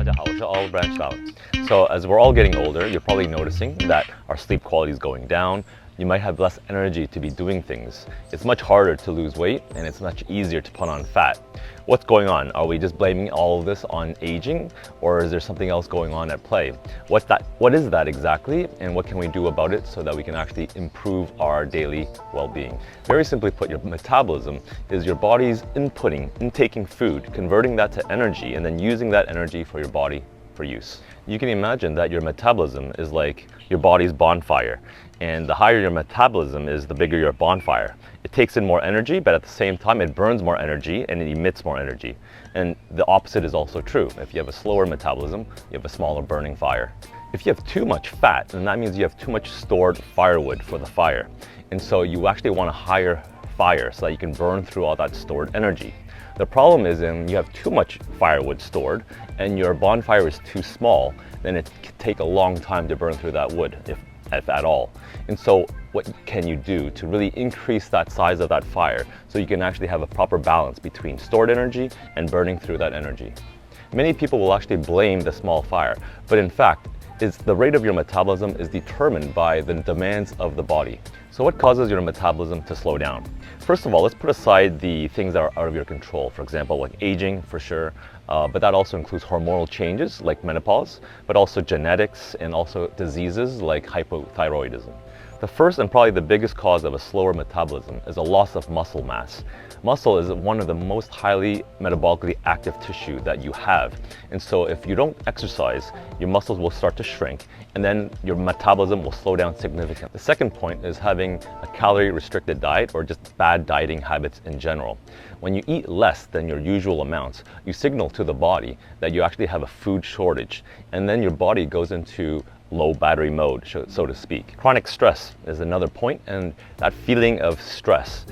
大家好，我是 All Branched Out. So as we're all getting older, you're probably noticing that our sleep quality is going down. You might have less energy to be doing things. It's much harder to lose weight and it's much easier to put on fat. What's going on? Are we just blaming all of this on aging, or is there something else going on at play? What is that exactly, and what can we do about it so that we can actually improve our daily well-being? Very simply put, your metabolism is your body's intaking food, converting that to energy, and then using that energy for your body for use. You can imagine that your metabolism is like your body's bonfire, and the higher your metabolism is, the bigger your bonfire. It takes in more energy, but at the same time it burns more energy and it emits more energy. And the opposite is also true. If you have a slower metabolism, you have a smaller burning fire. If you have too much fat, then that means you have too much stored firewood for the fire. And so you actually want a higher fire so that you can burn through all that stored energy. The problem is when you have too much firewood stored and your bonfire is too small, then it can take a long time to burn through that wood, if at all. And so what can you do to really increase that size of that fire so you can actually have a proper balance between stored energy and burning through that energy? Many people will actually blame the small fire, but in fact, the rate of your metabolism is determined by the demands of the body. So what causes your metabolism to slow down? First of all, let's put aside the things that are out of your control. For example, like aging, for sure, but that also includes hormonal changes like menopause, but also genetics and also diseases like hypothyroidism. The first and probably the biggest cause of a slower metabolism is a loss of muscle mass. Muscle is one of the most highly metabolically active tissue that you have. And so if you don't exercise, your muscles will start to shrink and then your metabolism will slow down significantly. The second point is having a calorie restricted diet or just bad dieting habits in general. When you eat less than your usual amounts, you signal to the body that you actually have a food shortage, and then your body goes into low battery mode, so to speak. Chronic stress is another point, and that feeling of stress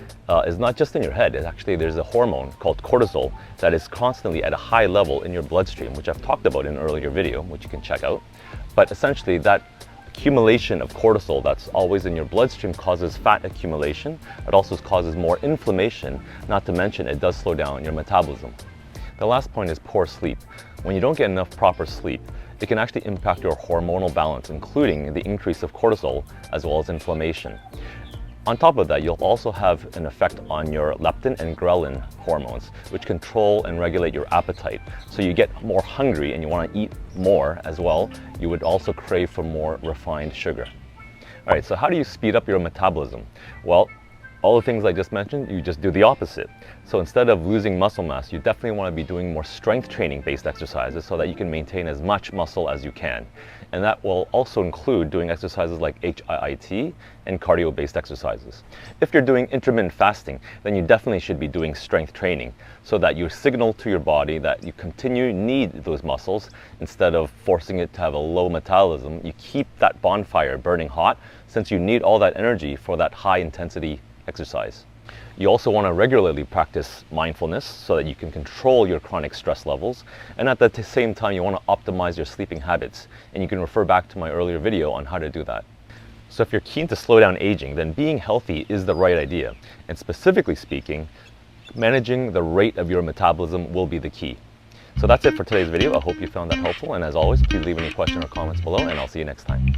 is not just in your head. There's a hormone called cortisol that is constantly at a high level in your bloodstream, which I've talked about in an earlier video, which you can check out. But essentially that accumulation of cortisol that's always in your bloodstream causes fat accumulation. It also causes more inflammation, not to mention it does slow down your metabolism. The last point is poor sleep. When you don't get enough proper sleep, it can actually impact your hormonal balance, including the increase of cortisol as well as inflammation. On top of that, you'll also have an effect on your leptin and ghrelin hormones, which control and regulate your appetite. So you get more hungry and you want to eat more as well. You would also crave for more refined sugar. All right, so how do you speed up your metabolism? Well, all the things I just mentioned, you just do the opposite. So instead of losing muscle mass, you definitely want to be doing more strength training based exercises so that you can maintain as much muscle as you can. And that will also include doing exercises like HIIT and cardio based exercises. If you're doing intermittent fasting, then you definitely should be doing strength training so that you signal to your body that you need those muscles instead of forcing it to have a low metabolism. You keep that bonfire burning hot since you need all that energy for that high intensity exercise. You also want to regularly practice mindfulness so that you can control your chronic stress levels, and at the same time you want to optimize your sleeping habits, and you can refer back to my earlier video on how to do that. So if you're keen to slow down aging, then being healthy is the right idea, and specifically speaking, managing the rate of your metabolism will be the key. So that's it for today's video. I hope you found that helpful, and as always, please leave any question or comments below, and I'll see you next time.